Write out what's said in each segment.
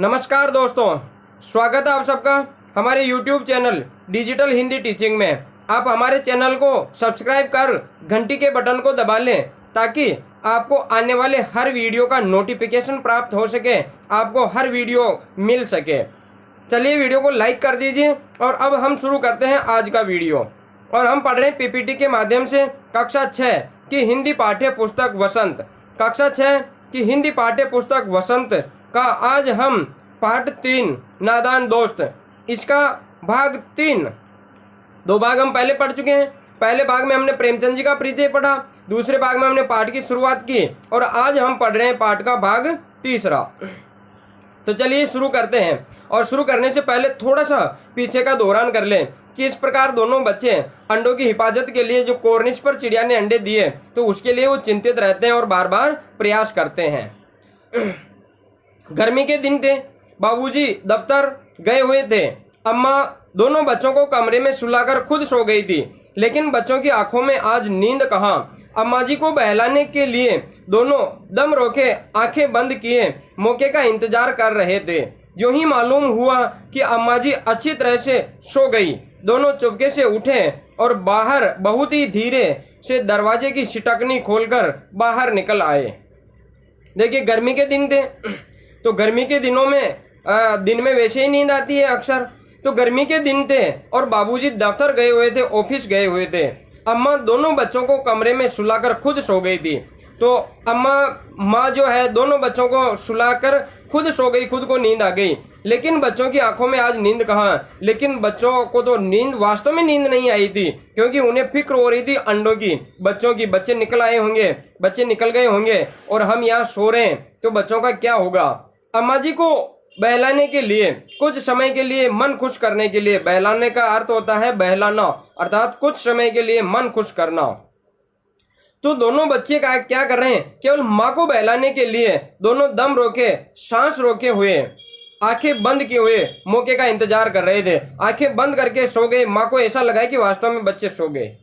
नमस्कार दोस्तों, स्वागत है आप सबका हमारे YouTube channel digital Hindi teaching में। आप हमारे चैनल को सब्सक्राइब कर घंटी के बटन को दबा लें ताकि आपको आने वाले हर वीडियो का नोटिफिकेशन प्राप्त हो सके, आपको हर वीडियो मिल सके। चलिए वीडियो को लाइक कर दीजिए और अब हम शुरू करते हैं आज का वीडियो। और हम पढ़ रहे हैं पीपीटी के माध्यम से कक्षा 6 की हिंदी पाठ्य पुस्तक वसंत। कक्षा 6 की हिंदी पाठ्य पुस्तक वसंत का आज हम पाठ 3 नादान दोस्त, इसका भाग 3, 2 भाग हम पहले पढ़ चुके हैं। पहले भाग में हमने प्रेमचंद जी का परिचय पढ़ा, दूसरे भाग में हमने पाठ की शुरुआत की और आज हम पढ़ रहे हैं पाठ का भाग 3। तो चलिए शुरू करते हैं। और शुरू करने से पहले थोड़ा सा पीछे का दोहरान कर लें कि इस प्रकार दोनों बच्चे अंडों की हिफाजत के लिए जो कॉर्निश पर चिड़िया ने अंडे दिए तो उसके लिए वो चिंतित रहते हैं और बार बार प्रयास करते हैं। गर्मी के दिन थे, बाबूजी दफ्तर गए हुए थे। अम्मा दोनों बच्चों को कमरे में सुलाकर खुद सो गई थी, लेकिन बच्चों की आंखों में आज नींद कहाँ। अम्मा जी को बहलाने के लिए दोनों दम रोके आंखें बंद किए मौके का इंतजार कर रहे थे। जो ही मालूम हुआ कि अम्मा जी अच्छी तरह से सो गई, दोनों चुपके से उठे और बाहर बहुत ही धीरे से दरवाजे की सिटकनी खोलकर बाहर निकल आए। देखिए गर्मी के दिन थे तो गर्मी के दिनों में दिन में वैसे ही नींद आती है अक्सर। तो गर्मी के दिन थे और बाबूजी दफ्तर गए हुए थे, ऑफिस गए हुए थे। अम्मा दोनों बच्चों को कमरे में सुलाकर खुद सो गई थी। तो माँ जो है दोनों बच्चों को सुलाकर खुद सो गई, खुद को नींद आ गई। लेकिन बच्चों की आंखों में आज नींद कहाँ। लेकिन बच्चों को तो नींद, वास्तव में नींद नहीं आई थी, क्योंकि उन्हें फिक्र हो रही थी अंडों की, बच्चों की। बच्चे निकल आए होंगे, बच्चे निकल गए होंगे और हम यहाँ सो रहे हैं तो बच्चों का क्या होगा। अम्मा जी को बहलाने के लिए, कुछ समय के लिए मन खुश करने के लिए, बहलाने का अर्थ होता है बहलाना, अर्थात कुछ समय के लिए मन खुश करना। तो दोनों बच्चे का क्या कर रहे हैं, केवल माँ को बहलाने के लिए दोनों दम रोके, सांस रोके हुए, आंखें बंद किए हुए मौके का इंतजार कर रहे थे। आंखें बंद करके सो गए। माँ को ऐसा लगा कि वास्तव में बच्चे सो गए,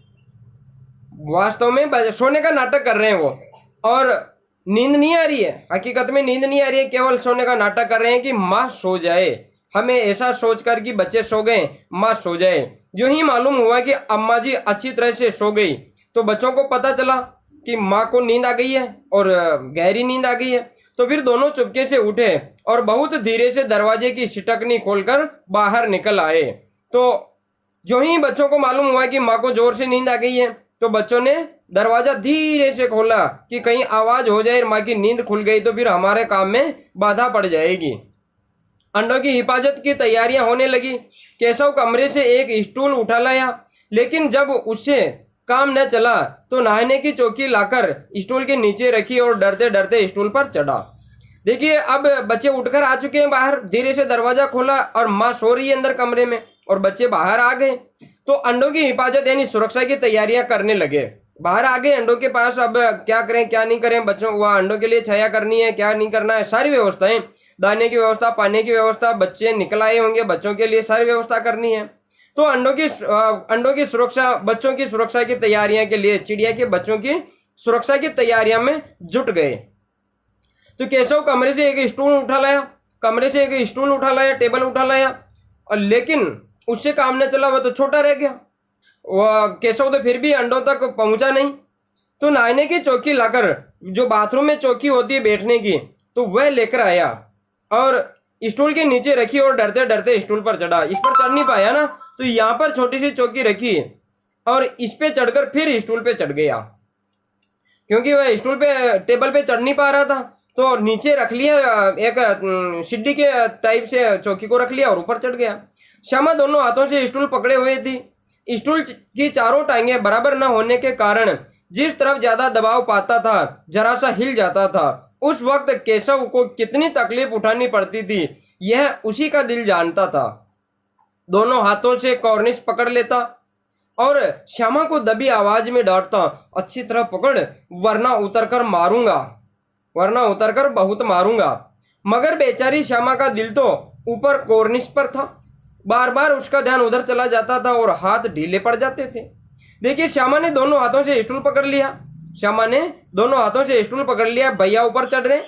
वास्तव में सोने का नाटक कर रहे हैं वो, और नींद नहीं आ रही है। हकीकत में नींद नहीं आ रही है, केवल सोने का नाटक कर रहे हैं कि माँ सो जाए। हमें ऐसा सोचकर कि बच्चे सो गए, माँ सो जाए। जो ही मालूम हुआ कि अम्मा जी अच्छी तरह से सो गई तो बच्चों को पता चला कि माँ को नींद आ गई है और गहरी नींद आ गई है। तो फिर दोनों चुपके से उठे और बहुत धीरे से दरवाजे की सिटकनी खोलकर बाहर निकल आए। तो जो ही बच्चों को मालूम हुआ कि माँ को जोर से नींद आ गई है तो बच्चों ने दरवाजा धीरे से खोला कि कहीं आवाज हो जाए, माँ की नींद खुल गई तो फिर हमारे काम में बाधा पड़ जाएगी। अंडों की हिफाजत की तैयारियां होने लगी। केशव कमरे से एक स्टूल उठा लाया, लेकिन जब उससे काम न चला तो नहाने की चौकी लाकर स्टूल के नीचे रखी और डरते डरते स्टूल पर चढ़ा। देखिए अब बच्चे उठकर आ चुके हैं बाहर, धीरे से दरवाजा खोला और माँ सो रही है अंदर कमरे में और बच्चे बाहर आ गए। तो अंडों की हिफाजत यानी सुरक्षा की तैयारियां करने लगे। बाहर आ गए अंडों के पास। अब क्या करें क्या नहीं करें, बच्चों वहाँ अंडों के लिए छाया करनी है, क्या नहीं करना है, सारी व्यवस्थाएं, दाने की व्यवस्था, पानी की व्यवस्था, बच्चे निकल आए होंगे, बच्चों के लिए सारी व्यवस्था करनी है। तो अंडों की सुरक्षा, बच्चों की सुरक्षा की तैयारियां के लिए चिड़िया के बच्चों की सुरक्षा की तैयारियां में जुट गए। तो केशव कमरे से एक स्टूल उठा लाया, टेबल उठा लाया, और लेकिन उससे काम न चला, वह तो छोटा रह गया। वह केशव तो फिर भी अंडों तक पहुंचा नहीं। तो नहाने की चौकी लाकर, जो बाथरूम में चौकी होती है बैठने की, तो वह लेकर आया और स्टूल के नीचे रखी और डरते डरते स्टूल पर चढ़ा। इस पर चढ़ नहीं पाया ना, तो यहाँ पर छोटी सी चौकी रखी और इस पे चढ़कर फिर स्टूल पे चढ़ गया, क्योंकि वह स्टूल पे, टेबल पे चढ़ नहीं पा रहा था। तो नीचे रख लिया, एक सीढ़ी के टाइप से चौकी को रख लिया और ऊपर चढ़ गया। श्यामा दोनों हाथों से स्टूल पकड़े हुए थी। स्टूल की चारों टांगें बराबर न होने के कारण जिस तरफ ज्यादा दबाव पाता था जरा सा हिल जाता था। उस वक्त केशव को कितनी तकलीफ उठानी पड़ती थी यह उसी का दिल जानता था। दोनों हाथों से कॉर्निश पकड़ लेता और श्यामा को दबी आवाज में डांटता, अच्छी तरह पकड़ वरना उतरकर बहुत मारूंगा। मगर बेचारी श्यामा का दिल तो ऊपर कॉर्निश पर था। बार बार उसका ध्यान उधर चला जाता था और हाथ ढीले पड़ जाते थे। देखिए श्यामा ने दोनों हाथों से स्टूल पकड़ लिया। भैया ऊपर चढ़ रहे,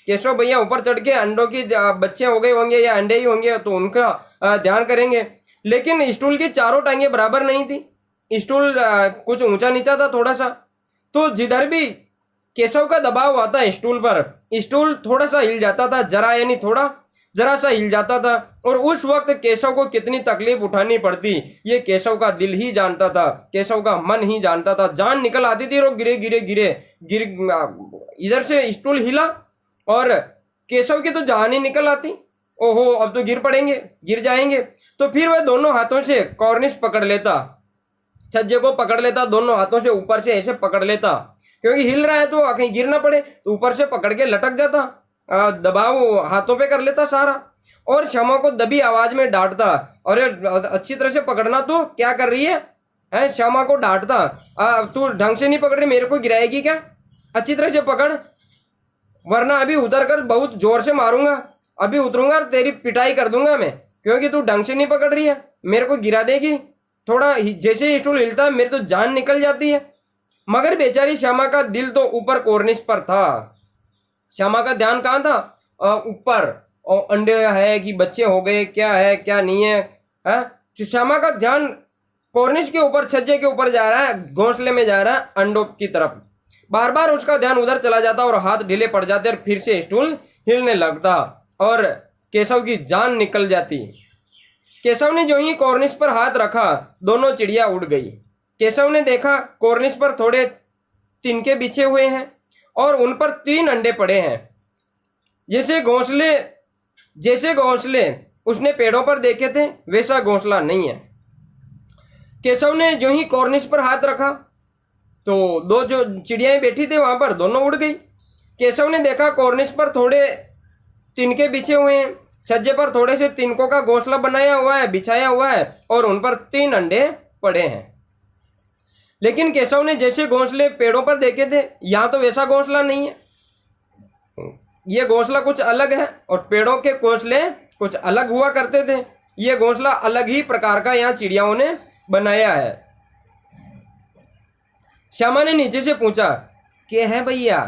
केशव भैया ऊपर चढ़ के अंडों की बच्चे हो गए होंगे या अंडे ही होंगे तो उनका ध्यान करेंगे। लेकिन स्टूल की चारों टांगे बराबर नहीं थी, स्टूल कुछ ऊंचा नीचा था थोड़ा सा। तो जिधर भी केशव का दबाव आता स्टूल पर, स्टूल थोड़ा सा हिल जाता था, जरा यानी थोड़ा जरा सा हिल जाता था। और उस वक्त केशव को कितनी तकलीफ उठानी पड़ती ये केशव का दिल ही जानता था, केशव का मन ही जानता था। जान निकल आती थी और गिरे गिरे गिरे गिर इधर से स्टूल हिला और केशव की तो जान ही निकल आती। ओहो अब तो गिर पड़ेंगे, गिर जाएंगे। तो फिर वह दोनों हाथों से कॉर्निश पकड़ लेता, छज्जे को पकड़ लेता, दोनों हाथों से ऊपर से ऐसे पकड़ लेता, क्योंकि हिल रहा है तो कहीं गिर ना पड़े, तो ऊपर से पकड़ के लटक जाता, दबाव हाथों पे कर लेता सारा। और क्षमा को दबी आवाज में डांटता, अरे अच्छी तरह से पकड़ना, तू क्या कर रही है? क्षमा को डांटता, तू ढंग से नहीं पकड़ रही, मेरे को गिराएगी क्या? अच्छी तरह से पकड़, वरना अभी उतर कर बहुत जोर से मारूंगा, अभी उतरूंगा और तेरी पिटाई कर दूंगा मैं, क्योंकि तू ढंग से नहीं पकड़ रही है, मेरे को गिरा देगी। थोड़ा जैसे ही स्टूल हिलता है मेरी तो जान निकल जाती है। मगर बेचारी श्यामा का दिल तो ऊपर कॉर्निश पर था। श्यामा का ध्यान कहाँ था? ऊपर, और अंडे है कि बच्चे हो गए, क्या है क्या नहीं है, तो श्यामा का ध्यान कॉर्निश के ऊपर, छज्जे के ऊपर जा रहा है, घोंसले में जा रहा है अंडों की तरफ। बार बार उसका ध्यान उधर चला जाता और हाथ ढीले पड़ जाते और फिर से स्टूल हिलने लगता और केशव की जान निकल जाती। केशव ने जो ही कॉर्निश पर हाथ रखा दोनों चिड़िया उड़ गई। केशव ने देखा कॉर्निश पर थोड़े तिनके बिछे हुए हैं और उन पर 3 अंडे पड़े हैं। जैसे घोंसले उसने पेड़ों पर देखे थे वैसा घोंसला नहीं है। केशव ने जो ही कॉर्निश पर हाथ रखा तो 2 जो चिड़ियाएं बैठी थी वहां पर दोनों उड़ गई। केशव ने देखा कॉर्निश पर थोड़े तिनके बिछे हुए हैं, छज्जे पर थोड़े से तिनकों का घोंसला बनाया हुआ है, बिछाया हुआ है और उन पर 3 अंडे पड़े हैं। लेकिन केशव ने जैसे घोंसले पेड़ों पर देखे थे यहाँ तो वैसा घोंसला नहीं है, ये घोंसला कुछ अलग है और पेड़ों के घोंसले कुछ अलग हुआ करते थे। ये घोंसला अलग ही प्रकार का यहाँ चिड़ियाओं ने बनाया है। श्यामा ने नीचे से पूछा, क्या है भैया?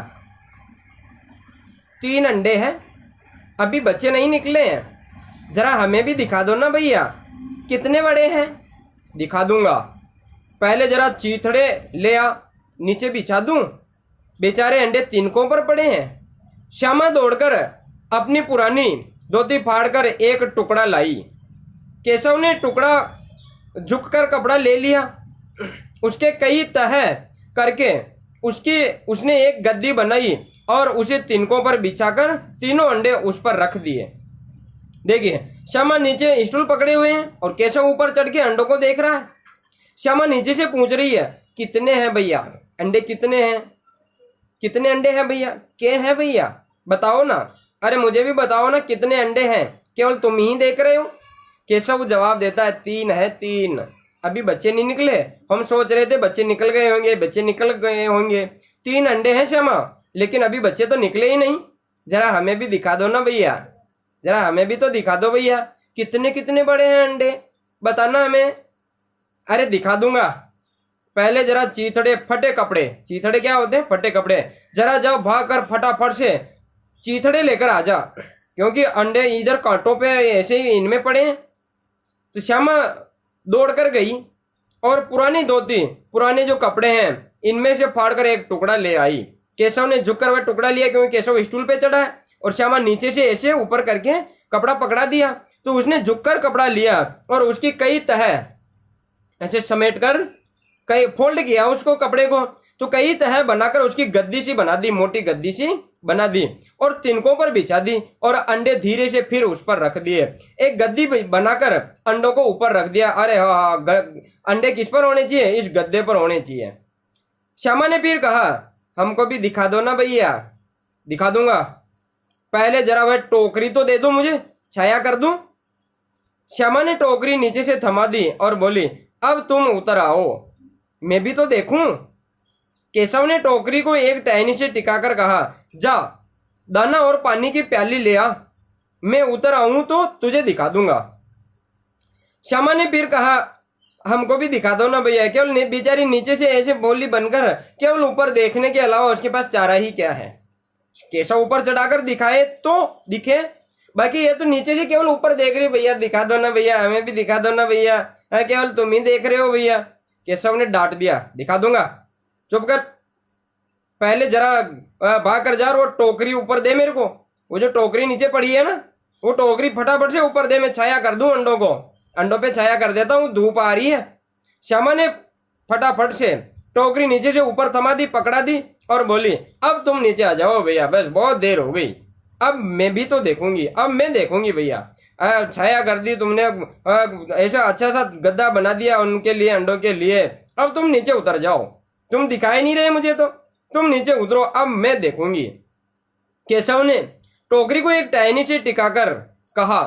3 अंडे हैं, अभी बच्चे नहीं निकले हैं, जरा हमें भी दिखा दो ना भैया, कितने बड़े हैं? दिखा दूंगा, पहले जरा चीथड़े ले आ, नीचे बिछा दूं, बेचारे अंडे तिनकों पर पड़े हैं। श्यामा दौड़कर अपनी पुरानी धोती फाड़कर एक टुकड़ा लाई। केशव ने टुकड़ा झुककर कपड़ा ले लिया, उसके कई तह करके उसने एक गद्दी बनाई और उसे तिनकों पर बिछाकर तीनों अंडे उस पर रख दिए। देखिए श्यामा नीचे स्टूल पकड़े हुए हैं और केशव ऊपर चढ़ के अंडों को देख रहा है। श्यामा नीचे से पूछ रही है, कितने हैं भैया अंडे? कितने हैं? कितने अंडे हैं भैया? क्या है भैया बताओ ना, अरे मुझे भी बताओ ना कितने अंडे हैं, केवल तुम ही देख रहे हो? केशव जवाब देता है, 3 है 3, अभी बच्चे नहीं निकले, हम सोच रहे थे बच्चे निकल गए होंगे, बच्चे निकल गए होंगे। 3 अंडे हैं श्यामा, लेकिन अभी बच्चे तो निकले ही नहीं, जरा हमें भी दिखा दो ना भैया, जरा हमें भी तो दिखा दो भैया, कितने कितने बड़े हैं अंडे बताना हमें। अरे दिखा दूंगा, पहले जरा चीथड़े फटे कपड़े, चीथड़े क्या होते हैं? फटे कपड़े, जरा जाओ भाग कर फटाफट से चीथड़े लेकर आ जा, क्योंकि अंडे इधर कांटों पे ऐसे ही इनमें पड़े हैं। तो श्यामा दौड़ कर गई और पुरानी धोती, पुराने जो कपड़े हैं इनमें से फाड़कर एक टुकड़ा ले आई। केशव ने झुककर वह टुकड़ा लिया, क्योंकि केशव स्टूल पे चढ़ा है और श्यामा नीचे से ऐसे ऊपर करके कपड़ा पकड़ा दिया। तो उसने झुककर कपड़ा लिया और उसकी कई तह ऐसे समेटकर कई फोल्ड किया उसको, कपड़े को, तो कई तह बनाकर उसकी गद्दी सी बना दी, मोटी गद्दी सी बना दी और तिनकों पर बिछा दी और अंडे धीरे से फिर उस पर रख दिए। एक गद्दी बनाकर अंडों को ऊपर रख दिया। अरे हाँ, अंडे किस पर होने चाहिए? इस गद्दे पर होने चाहिए। श्यामा ने फिर कहा, हमको भी दिखा दो ना भैया। दिखा दूंगा, पहले जरा वह टोकरी तो दे दो मुझे, छाया कर दूं। श्यामा ने टोकरी नीचे से थमा दी और बोली, अब तुम उतर आओ, मैं भी तो देखूं। केशव ने टोकरी को एक टहनी से टिकाकर कहा, जा दाना और पानी की प्याली ले आ, मैं उतर आऊं तो तुझे दिखा दूंगा। श्यामा ने फिर कहा, हमको भी दिखा दो ना भैया। केवल बेचारी नीचे से ऐसे बोली बनकर केवल ऊपर देखने के अलावा उसके पास चारा ही क्या है। केशव ऊपर चढ़ाकर दिखाए तो दिखे, बाकी ये तो नीचे से केवल ऊपर देख रही, भैया दिखा दो ना भैया, हमें भी दिखा दो ना भैया, केवल तुम ही देख रहे हो भैया। केशव ने डांट दिया, दिखा दूंगा, चुप कर, पहले जरा भाग कर जा, वो टोकरी ऊपर दे मेरे को, वो जो टोकरी नीचे पड़ी है ना, वो टोकरी फटाफट से ऊपर दे, मैं छाया कर दूं अंडों को, अंडों पे छाया कर देता हूँ, धूप आ रही है। श्यामा ने फटाफट से टोकरी नीचे से ऊपर थमा दी, पकड़ा दी और बोली, अब तुम नीचे आ जाओ भैया, बस बहुत देर हो गई, अब मैं भी तो देखूंगी, अब मैं देखूंगी भैया। छाया कर दी तुमने, ऐसा अच्छा सा गद्दा बना दिया उनके लिए, अंडों के लिए, अब तुम नीचे उतर जाओ, तुम दिखाई नहीं रहे मुझे तो, तुम नीचे उतरो, अब मैं देखूंगी। केशव ने टोकरी को एक टहनी से टिकाकर कहा,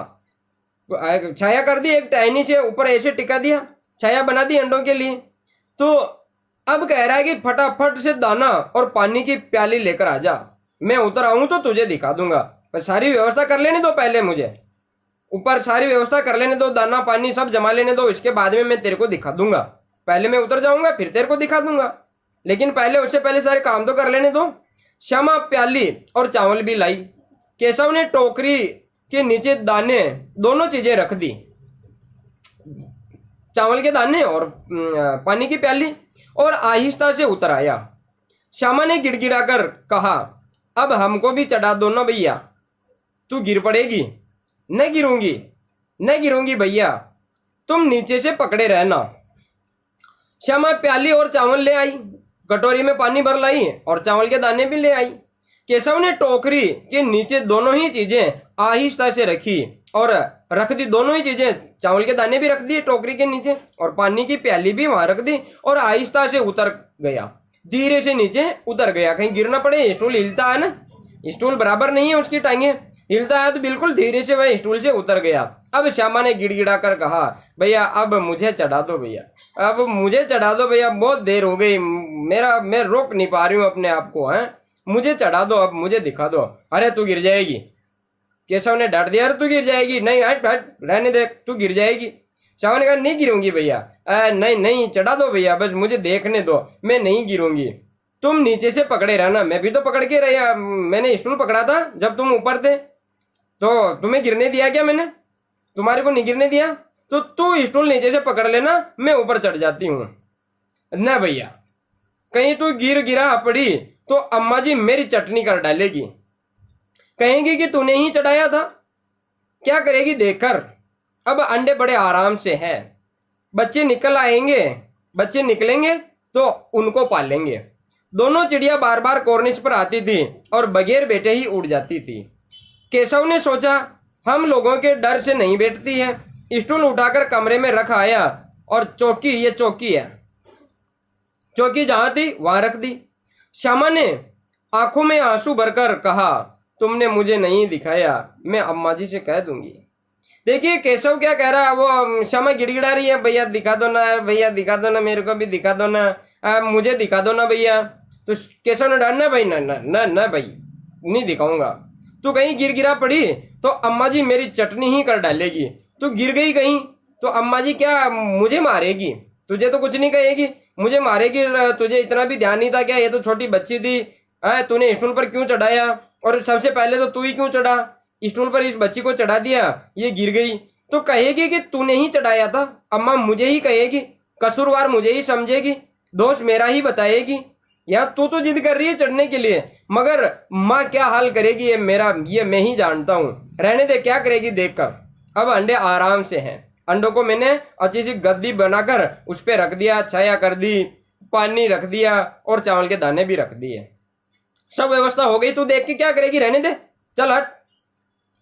छाया कर दी, एक टहनी से ऊपर ऐसे टिका दिया, छाया बना दी अंडों के लिए। तो अब कह रहा है कि फटाफट से दाना और पानी की प्याली लेकर आ जा, मैं उतर आऊं तो तुझे दिखा दूंगा, पर सारी व्यवस्था कर लेने दो पहले, मुझे ऊपर सारी व्यवस्था कर लेने दो, दाना पानी सब जमा लेने दो, इसके बाद में मैं तेरे को दिखा दूंगा, पहले मैं उतर जाऊंगा फिर तेरे को दिखा दूंगा, लेकिन पहले उससे पहले सारे काम तो कर लेने दो। श्यामा प्याली और चावल भी लाई। केशव ने टोकरी के नीचे दाने दोनों चीजें रख दी, चावल के दाने और पानी की प्याली, और आहिस्ता से उतर आया। श्यामा ने गिड़गिड़ाकर कहा, अब हमको भी चढ़ा दो ना भैया, तू गिर पड़ेगी। न गिरूंगी, न गिरूंगी भैया, तुम नीचे से पकड़े रहना। श्यामा प्याली और चावल ले आई, कटोरी में पानी भर लाई और चावल के दाने भी ले आई। केशव ने टोकरी के नीचे दोनों ही चीजें आहिस्ता से रखी और रख दी, दोनों ही चीजें, चावल के दाने भी रख दिए टोकरी के नीचे और पानी की प्याली भी वहां रख दी, और आहिस्ता से उतर गया, धीरे से नीचे उतर गया, कहीं गिर ना पड़े। स्टूल हिलता है ना, स्टूल बराबर नहीं है उसकी टांगे, हिलता है तो बिल्कुल धीरे से वह स्टूल से उतर गया। अब श्यामा ने गिड़गिड़ा कर कहा, भैया अब मुझे चढ़ा दो भैया, अब मुझे चढ़ा दो भैया, बहुत देर हो गई, मैं रोक नहीं पा रही हूँ अपने आप को, है, मुझे चढ़ा दो, अब मुझे दिखा दो। अरे तू गिर जाएगी, केशव ने डांट दिया, अरे तू गिर जाएगी, नहीं हट हट रहने दे, तू गिर जाएगी। श्यामा ने कहा, नहीं गिरूंगी भैया, नहीं नहीं चढ़ा दो भैया, बस मुझे देखने दो, मैं नहीं गिरूंगी, तुम नीचे से पकड़े रहना, मैं भी तो पकड़ के रहा, मैंने स्टूल पकड़ा था जब तुम ऊपर थे, तो तुम्हें गिरने दिया क्या मैंने, तुम्हारे को नहीं गिरने दिया, तो तू स्टूल नीचे से पकड़ लेना, मैं ऊपर चढ़ जाती हूँ। ना भैया, कहीं तू गिरा पड़ी तो अम्मा जी मेरी चटनी कर डालेगी, कहेंगी कि तूने ही चढ़ाया था, क्या करेगी देखकर। अब अंडे बड़े आराम से हैं, बच्चे निकल आएंगे, बच्चे निकलेंगे तो उनको पालेंगे। दोनों चिड़िया बार बार कॉर्निश पर आती थी और बगैर बैठे ही उड़ जाती थी। केशव ने सोचा, हम लोगों के डर से नहीं बैठती है, स्टूल उठाकर कमरे में रख आया और चौकी, ये चौकी है, चौकी जहां थी वहां रख दी। श्यामा ने आंखों में आंसू भरकर कहा, तुमने मुझे नहीं दिखाया, मैं अम्मा जी से कह दूंगी। देखिए केशव क्या कह रहा है, वो श्यामा गिड़गिड़ा रही है, भैया दिखा दो ना, भैया दिखा दो ना, मेरे को भी दिखा दो ना, मुझे दिखा दो ना भैया। तो केशव ने डांटा, भाई ना ना ना ना भाई, नहीं दिखाऊंगा, तू कहीं गिरा पड़ी तो अम्मा जी मेरी चटनी ही कर डालेगी, तू गिर गई कहीं तो अम्मा जी क्या मुझे मारेगी, तुझे तो कुछ नहीं कहेगी, मुझे मारेगी। तुझे इतना भी ध्यान नहीं था क्या, ये तो छोटी बच्ची थी, तूने स्टूल पर क्यों चढ़ाया, और सबसे पहले तो तू ही क्यों चढ़ा, स्टूल पर इस बच्ची को चढ़ा दिया, ये गिर गई तो कहेगी कि तूने ही चढ़ाया था, अम्मा मुझे ही कहेगी, कसूरवार मुझे ही समझेगी, दोष मेरा ही बताएगी। या तू तो जिद कर रही है चढ़ने के लिए, मगर माँ क्या हाल करेगी ये मेरा, ये मैं ही जानता हूँ, रहने दे, क्या करेगी देखकर। अब अंडे आराम से हैं, अंडों को मैंने अच्छी सी गद्दी बनाकर उस पर रख दिया, छाया कर दी, पानी रख दिया और चावल के दाने भी रख दिए, सब व्यवस्था हो गई। तू देख के क्या करेगी, रहने दे, चल हट।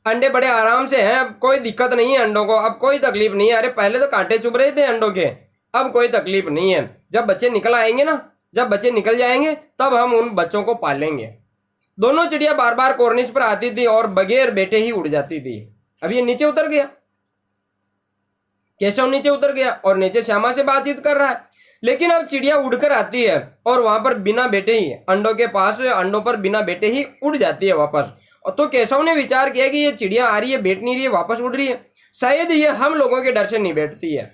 अंडे बड़े आराम से हैं, कोई दिक्कत नहीं है अंडों को, अब कोई तकलीफ नहीं है। अरे पहले तो कांटे चुभ रहे थे अंडों के, अब कोई तकलीफ नहीं है। जब बच्चे निकल आएंगे ना, जब बच्चे निकल जाएंगे तब हम उन बच्चों को पालेंगे। दोनों चिड़िया बार बार कॉर्निश पर आती थी और बगैर बैठे ही उड़ जाती थी। अब ये नीचे उतर गया, केशव नीचे उतर गया और नीचे श्यामा से बातचीत कर रहा है, लेकिन अब चिड़िया उड़कर आती है और वहां पर बिना बैठे ही अंडों के पास, अंडों पर बिना बैठे ही उड़ जाती है वापस। तो केशव ने विचार किया कि ये चिड़िया आ रही है, बैठ नहीं रही है, वापस उड़ रही है, शायद ये हम लोगों के डर से नहीं बैठती है,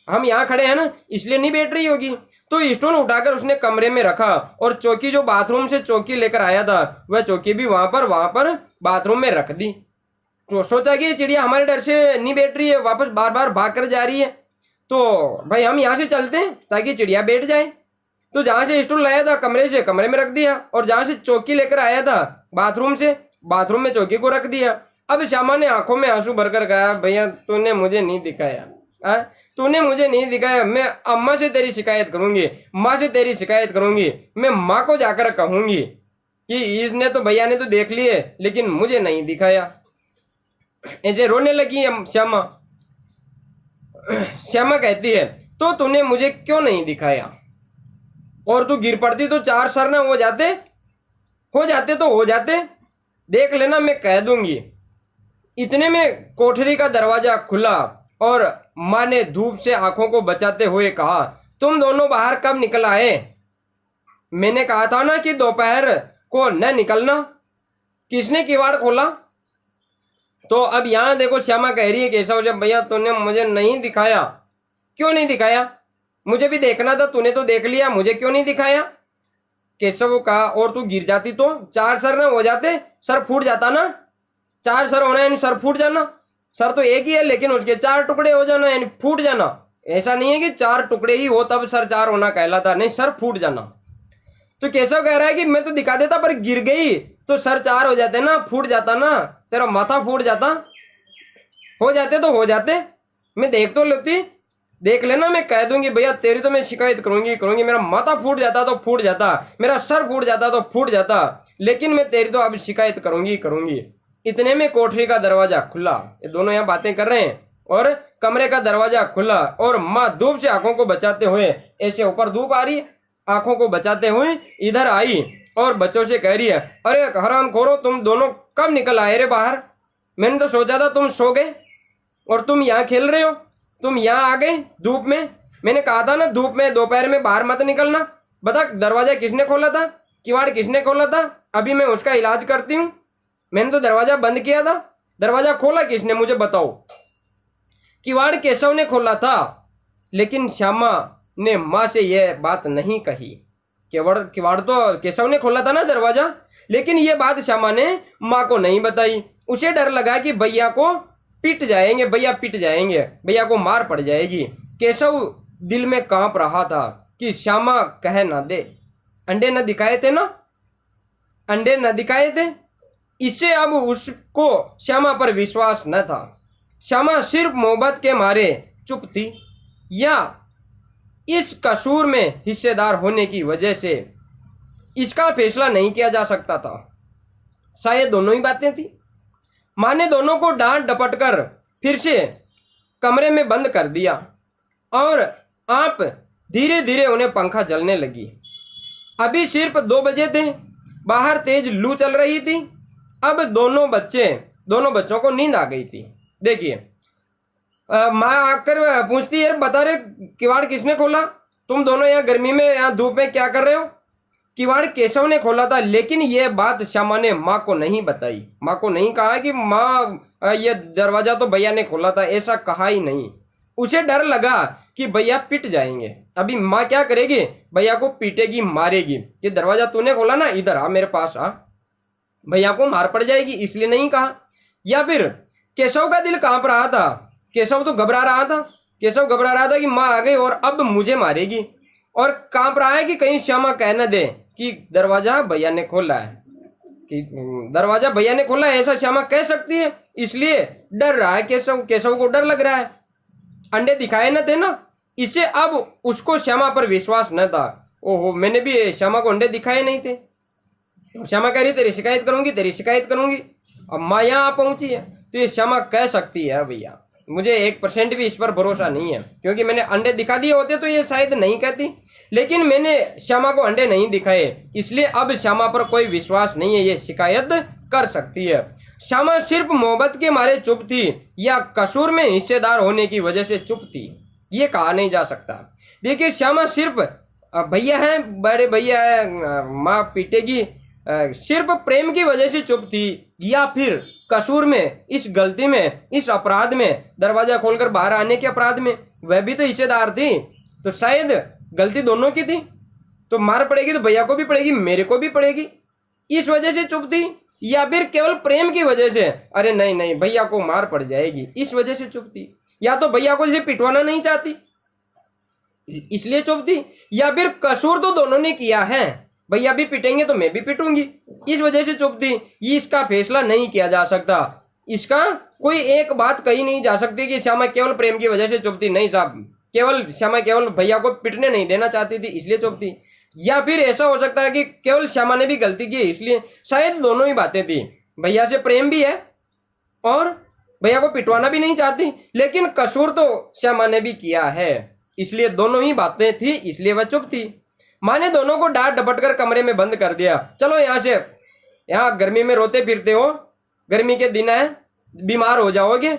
हम यहाँ खड़े हैं ना, इसलिए नहीं बैठ रही होगी। तो स्टूल उठाकर उसने कमरे में रखा और चौकी जो बाथरूम से चौकी लेकर आया था वह चौकी भी वहां पर बाथरूम में रख दी। तो सोचा कि चिड़िया हमारे डर से नहीं बैठ रही है, वापस बार बार भाग कर जा रही है, तो भाई हम यहाँ से चलते हैं ताकि चिड़िया बैठ जाए। तो जहां से स्टूल लाया था कमरे से कमरे में रख दिया, और जहां से चौकी लेकर आया था बाथरूम से बाथरूम में चौकी को रख दिया। अब श्यामा ने आंखों में आंसू भरकर कहा, भैया तूने मुझे नहीं दिखाया, तूने मुझे नहीं दिखाया, मैं अम्मा से तेरी शिकायत करूंगी, माँ से तेरी शिकायत करूंगी, मैं माँ को जाकर कहूंगी कि इसने तो भैया ने तो देख लिए लेकिन मुझे नहीं दिखाया। ऐसे रोने लगी श्यामा। श्यामा कहती है, तो तूने मुझे क्यों नहीं दिखाया, और तू गिर पड़ती तो 4 सर ना हो जाते तो हो जाते, देख लेना मैं कह दूंगी। इतने में कोठरी का दरवाजा खुला और माँ ने धूप से आंखों को बचाते हुए कहा, तुम दोनों बाहर कब निकल आए? मैंने कहा था ना कि दोपहर को न निकलना। किसने किवाड़ खोला? तो अब यहाँ देखो श्यामा कह रही है केशव से, भैया तूने मुझे नहीं दिखाया। क्यों नहीं दिखाया? मुझे भी देखना था, तूने तो देख लिया, मुझे क्यों नहीं दिखाया? केशव का, और तू गिर जाती तो 4 सर ना हो जाते, सर फूट जाता ना। 4 सर होना यानी सर फूट जाना। सर तो एक ही है लेकिन उसके 4 टुकड़े हो जाना यानी फूट जाना। ऐसा नहीं है कि 4 टुकड़े ही हो तब सर 4 होना कहलाता, नहीं, सर फूट जाना। तो केशव कह रहा है कि मैं तो दिखा देता पर गिर गई तो सर 4 हो जाते ना, फूट जाता ना, तेरा माथा फूट जाता। हो जाते तो हो जाते, मैं देख तो लेती, देख लेना, मैं कह दूंगी भैया तेरी तो मैं शिकायत करूंगी, मेरा माथा फूट जाता तो फूट जाता, मेरा सर फूट जाता तो फूट जाता, लेकिन मैं तेरी तो अब शिकायत करूंगी। इतने में कोठरी का दरवाजा खुला। ये दोनों यहाँ बातें कर रहे हैं और कमरे का दरवाजा खुला और माँ धूप से आंखों को बचाते हुए, ऐसे ऊपर धूप आ रही है, आंखों को बचाते हुए इधर आई और बच्चों से कह रही है, अरे हरामखोरो, तुम दोनों कब निकल आए रे बाहर? मैंने तो सोचा था तुम सो गए और तुम यहाँ खेल रहे हो, तुम यहाँ आ गए धूप में। मैंने कहा था ना धूप में दोपहर में बाहर मत निकलना। बता दरवाजा किसने खोला था, किवाड़ किसने खोला था? अभी मैं उसका इलाज करती हूँ। मैंने तो दरवाजा बंद किया था, दरवाजा खोला किसने मुझे बताओ? किवाड़ केशव ने खोला था, लेकिन श्यामा ने माँ से यह बात नहीं कही। किवाड़ तो केशव ने खोला था ना दरवाजा, लेकिन यह बात श्यामा ने माँ को नहीं बताई। उसे डर लगा कि भैया को पिट जाएंगे, भैया को मार पड़ जाएगी। केशव दिल में कांप रहा था कि श्यामा कह ना दे। अंडे न दिखाए थे ना, अंडे न दिखाए थे, इससे अब उसको श्यामा पर विश्वास न था। श्यामा सिर्फ मोहब्बत के मारे चुप थी, या इस कसूर में हिस्सेदार होने की वजह से इसका फैसला नहीं किया जा सकता था। शायद दोनों ही बातें थी। माँ ने दोनों को डांट डपट कर फिर से कमरे में बंद कर दिया और आप धीरे धीरे उन्हें पंखा जलने लगी। अभी सिर्फ 2 बजे थे, बाहर तेज लू चल रही थी। अब दोनों बच्चों को नींद आ गई थी। देखिए माँ आकर पूछती है, बता रहे किवाड़ किसने खोला? तुम दोनों यहाँ गर्मी में यहाँ धूप में क्या कर रहे हो? किवाड़ केशव ने खोला था, लेकिन यह बात श्यामा ने माँ को नहीं बताई। माँ को नहीं कहा कि माँ ये दरवाजा तो भैया ने खोला था, ऐसा कहा ही नहीं। उसे डर लगा कि भैया पिट जाएंगे। अभी माँ क्या करेगी? भैया को पीटेगी, मारेगी कि दरवाजा तूने खोला ना, इधर आ, मेरे पास आ, भैया को मार पड़ जाएगी, इसलिए नहीं कहा। या फिर केशव का दिल कांप रहा था, केशव तो घबरा रहा था कि माँ आ गई और अब मुझे मारेगी, और कांप रहा है कि कहीं श्यामा कह न दे कि दरवाजा भैया ने खोला है, ऐसा श्यामा कह सकती है, इसलिए डर रहा है केशव को डर लग रहा है। अंडे दिखाए न थे ना, इससे अब उसको श्यामा पर विश्वास न था। ओहो, मैंने भी श्यामा को अंडे दिखाए नहीं थे। श्यामा कह रही तेरी शिकायत करूंगी। अब माँ यहाँ पहुंची है तो ये श्यामा कह सकती है। भैया मुझे 1% भी इस पर भरोसा नहीं है, क्योंकि मैंने अंडे दिखा दिए होते तो ये शायद नहीं कहती, लेकिन मैंने श्यामा को अंडे नहीं दिखाए, इसलिए अब श्यामा पर कोई विश्वास नहीं है, ये शिकायत कर सकती है। श्यामा सिर्फ मोहब्बत के मारे चुप थी या कसूर में हिस्सेदार होने की वजह से चुप थी, ये कहा नहीं जा सकता। देखिए श्यामा सिर्फ भैया है, बड़े भैया है, माँ पीटेगी, सिर्फ प्रेम की वजह से चुप थी, या फिर कसूर में, इस गलती में, इस अपराध में, दरवाजा खोलकर बाहर आने के अपराध में, वह भी तो हिस्सेदार थी, तो शायद गलती दोनों की थी। तो मार पड़ेगी तो भैया को भी पड़ेगी, मेरे को भी पड़ेगी, इस वजह से चुप थी। या फिर केवल प्रेम की वजह से, अरे नहीं नहीं भैया को मार पड़ जाएगी, इस वजह से चुप थी। या तो भैया को इसे पिटवाना नहीं चाहती इसलिए चुप थी, या फिर कसूर तो दोनों ने किया है, भैया भी पिटेंगे तो मैं भी पिटूंगी, इस वजह से चुप थी। ये इसका फैसला नहीं किया जा सकता, इसका कोई एक बात कही नहीं जा सकती कि श्यामा केवल प्रेम की वजह से चुप थी। नहीं साहब, केवल श्यामा केवल भैया को पिटने नहीं देना चाहती थी इसलिए चुप थी। या फिर ऐसा हो सकता है कि केवल श्यामा ने भी गलती की इसलिए, शायद दोनों ही बातें थी। भैया से प्रेम भी है और भैया को पिटवाना भी नहीं चाहती, लेकिन कसूर तो श्यामा ने भी किया है, इसलिए दोनों ही बातें थी, इसलिए वह चुप थी। माँ ने दोनों को डांट डपट कर कमरे में बंद कर दिया। चलो यहाँ से, यहाँ गर्मी में रोते फिरते हो, गर्मी के दिन है, बीमार हो जाओगे,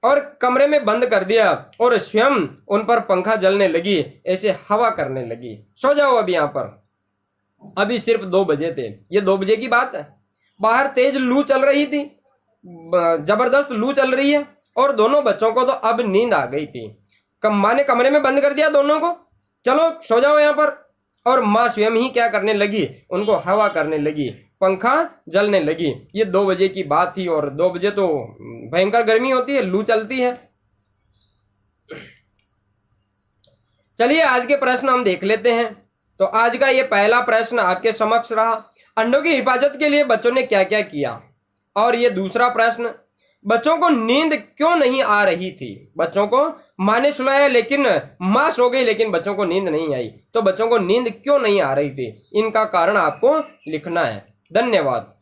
और कमरे में बंद कर दिया और स्वयं उन पर पंखा जलने लगी, ऐसे हवा करने लगी। सो जाओ अभी यहाँ पर। अभी सिर्फ 2 बजे थे, ये 2 बजे की बात है। बाहर तेज लू चल रही थी, जबरदस्त लू चल रही है, और दोनों बच्चों को तो अब नींद आ गई थी। माँ ने कमरे में बंद कर दिया दोनों को, चलो सो जाओ यहाँ पर। और माँ स्वयं ही क्या करने लगी, उनको हवा करने लगी, पंखा जलने लगी। ये 2 बजे की बात थी, और 2 बजे तो भयंकर गर्मी होती है, लू चलती है। चलिए आज के प्रश्न हम देख लेते हैं। तो आज का ये पहला प्रश्न आपके समक्ष रहा, अंडों की हिफाजत के लिए बच्चों ने क्या क्या किया। और ये दूसरा प्रश्न, बच्चों को नींद क्यों नहीं आ रही थी। बच्चों को माँ ने सुलाया लेकिन माँ सो गई, लेकिन बच्चों को नींद नहीं आई, तो बच्चों को नींद क्यों नहीं आ रही थी, इनका कारण आपको लिखना है। धन्यवाद।